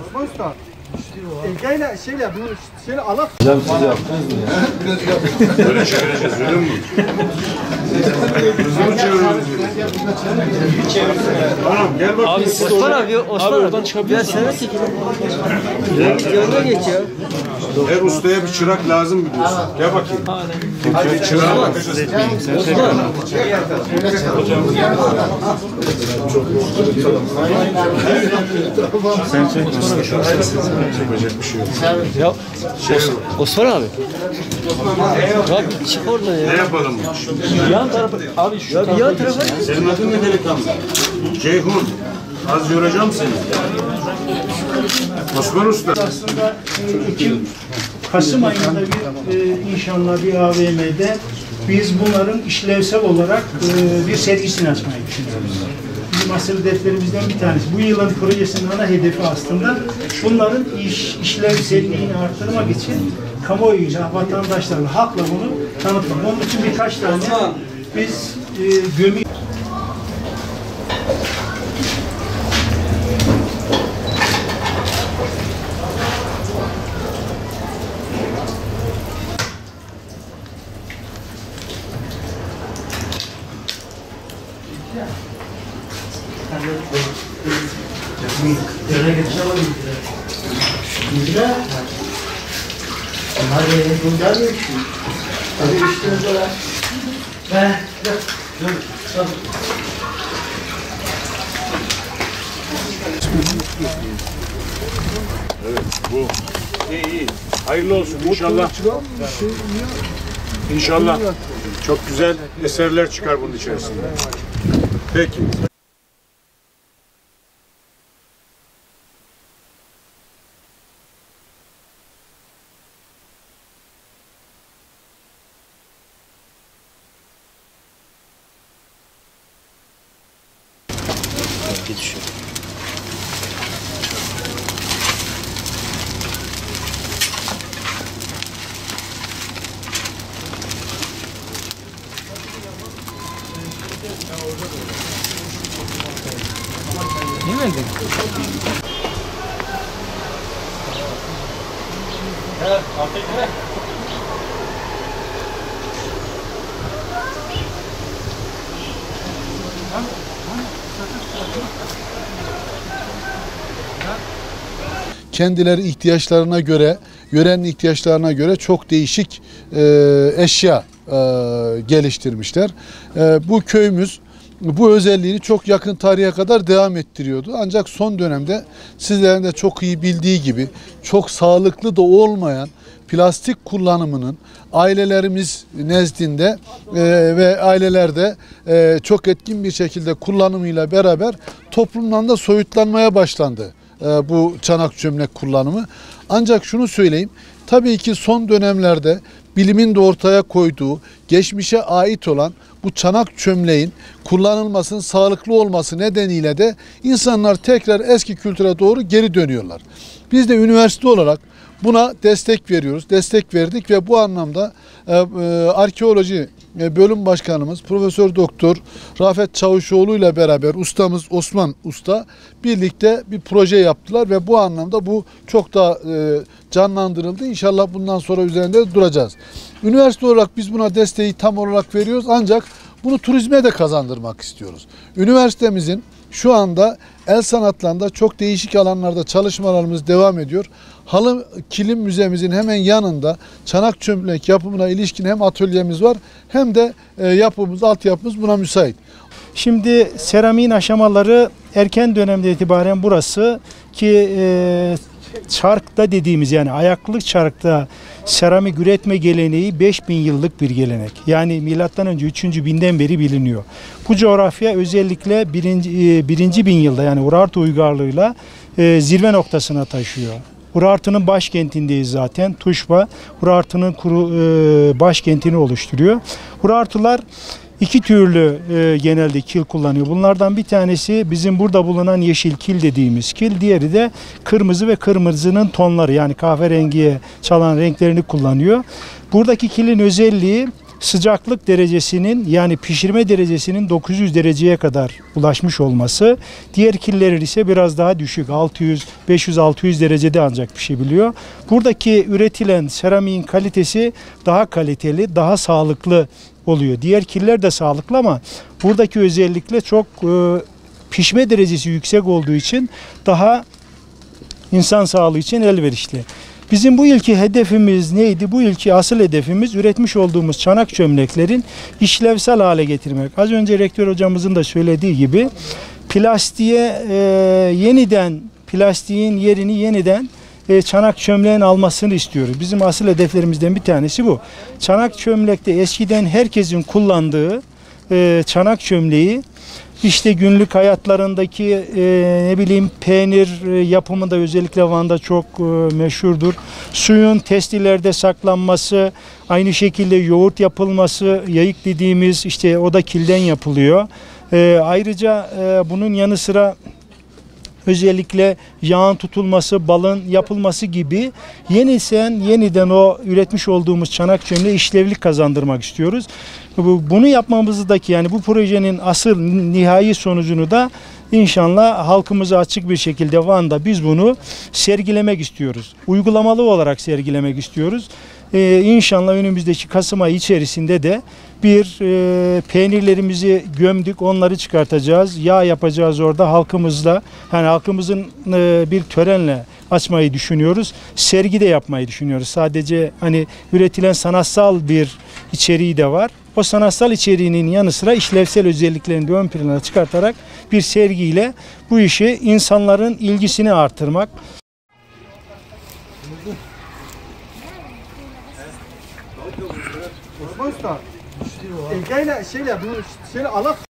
Osman Usta. Elgayla şeyle bunu şöyle alak. Hocam siz yaptınız mı ya? Biraz yaptım. Böyle çevireceğiz öyle mi? Hızlı mı çeviriyoruz? Tamam gel bak. Abi siz Osman abi oradan çıkabiliyorsun. Ya sen çekelim. Yanına geç ya. Her ustaya bir çırak lazım biliyorsun. Gel bakayım. Hadi çırağa bakacağız. Sen çek. Yapacak bir şey yok. Ya Osman abi. Ya çık oradan ya. Ne yapalım? Yan tarafa abi şu ya yan tarafa. Senin adın ne delikanlı? Ceyhun. Az yoracağım seni. Osman Usta. Aslında Kasım ayında inşallah bir AVM'de biz bunların işlevsel olarak bir sergisini açmayı düşünüyoruz. Bizim asıl hedeflerimizden bir tanesi. Bu yılın projesinin ana hedefi aslında bunların işlevselliğini arttırmak için kamuoyuyla, vatandaşlarla, halkla bunu tanıtmak. Onun için birkaç tane biz gömü Evet bu. İyi. Hayırlı olsun inşallah. İnşallah çok güzel eserler çıkar bunun içerisinde. Peki. Geçiyor. Ne verdin? Evet, afiyet. Kendileri ihtiyaçlarına göre, yörenin ihtiyaçlarına göre çok değişik eşya geliştirmişler. Bu köyümüz bu özelliğini çok yakın tarihe kadar devam ettiriyordu. Ancak son dönemde sizlerin de çok iyi bildiği gibi çok sağlıklı da olmayan plastik kullanımının ailelerimiz nezdinde ve ailelerde çok etkin bir şekilde kullanımıyla beraber toplumdan da soyutlanmaya başlandı bu çanak çömlek kullanımı. Ancak şunu söyleyeyim, tabii ki son dönemlerde bilimin de ortaya koyduğu, geçmişe ait olan bu çanak çömleğin kullanılmasının sağlıklı olması nedeniyle de insanlar tekrar eski kültüre doğru geri dönüyorlar. Biz de üniversite olarak buna destek veriyoruz, destek verdik ve bu anlamda arkeoloji bölüm başkanımız Profesör Doktor Rafet Çavuşoğlu ile beraber ustamız Osman Usta birlikte bir proje yaptılar ve bu anlamda bu çok daha canlandırıldı. İnşallah bundan sonra üzerinde duracağız. Üniversite olarak biz buna desteği tam olarak veriyoruz ancak bunu turizme de kazandırmak istiyoruz. Üniversitemizin şu anda el sanatlarında çok değişik alanlarda çalışmalarımız devam ediyor. Halı Kilim Müzemizin hemen yanında çanak çömlek yapımına ilişkin hem atölyemiz var hem de yapımız, altyapımız buna müsait. Şimdi seramiğin aşamaları erken dönemde itibaren burası ki çarkta dediğimiz yani ayaklık çarkta seramik üretme geleneği 5000 yıllık bir gelenek. Yani milattan önce 3. binden beri biliniyor. Bu coğrafya özellikle 1. bin yılda yani Urartu uygarlığıyla zirve noktasına taşıyor. Urartu'nun başkentindeyiz zaten. Tuşba Urartu'nun başkentini oluşturuyor. Urartular iki türlü genelde kil kullanıyor. Bunlardan bir tanesi bizim burada bulunan yeşil kil dediğimiz kil. Diğeri de kırmızı ve kırmızının tonları yani kahverengiye çalan renklerini kullanıyor. Buradaki kilin özelliği sıcaklık derecesinin yani pişirme derecesinin 900 dereceye kadar ulaşmış olması. Diğer killer ise biraz daha düşük. 500-600 derecede ancak pişebiliyor. Buradaki üretilen seramiğin kalitesi daha kaliteli, daha sağlıklı oluyor. Diğer killer de sağlıklı ama buradaki özellikle çok pişme derecesi yüksek olduğu için daha insan sağlığı için elverişli. Bizim bu yılki hedefimiz neydi? Bu yılki asıl hedefimiz üretmiş olduğumuz çanak çömleklerin işlevsel hale getirmek. Az önce rektör hocamızın da söylediği gibi plastiğin yerini yeniden çanak çömleğin almasını istiyoruz. Bizim asıl hedeflerimizden bir tanesi bu. Çanak çömlekte eskiden herkesin kullandığı çanak çömleği işte günlük hayatlarındaki peynir yapımında özellikle Van'da çok meşhurdur. Suyun testilerde saklanması, aynı şekilde yoğurt yapılması, yayık dediğimiz işte o da kilden yapılıyor. Ayrıca bunun yanı sıra özellikle yağın tutulması, balın yapılması gibi yeniden o üretmiş olduğumuz çanak çömleğe işlevlik kazandırmak istiyoruz. Bunu yapmamızdaki yani bu projenin asıl nihai sonucunu da İnşallah halkımıza açık bir şekilde Van'da biz bunu sergilemek istiyoruz. Uygulamalı olarak sergilemek istiyoruz. İnşallah önümüzdeki Kasım ayı içerisinde de peynirlerimizi gömdük, onları çıkartacağız. Yağ yapacağız orada halkımızla. Yani halkımızın bir törenle açmayı düşünüyoruz. Sergi de yapmayı düşünüyoruz. Sadece hani üretilen sanatsal bir içeriği de var. O sanatsal içeriğinin yanı sıra işlevsel özelliklerini de ön plana çıkartarak bir sergiyle bu işi insanların ilgisini artırmak. Osman Usta. Egeyle şeyle bunu şöyle alak.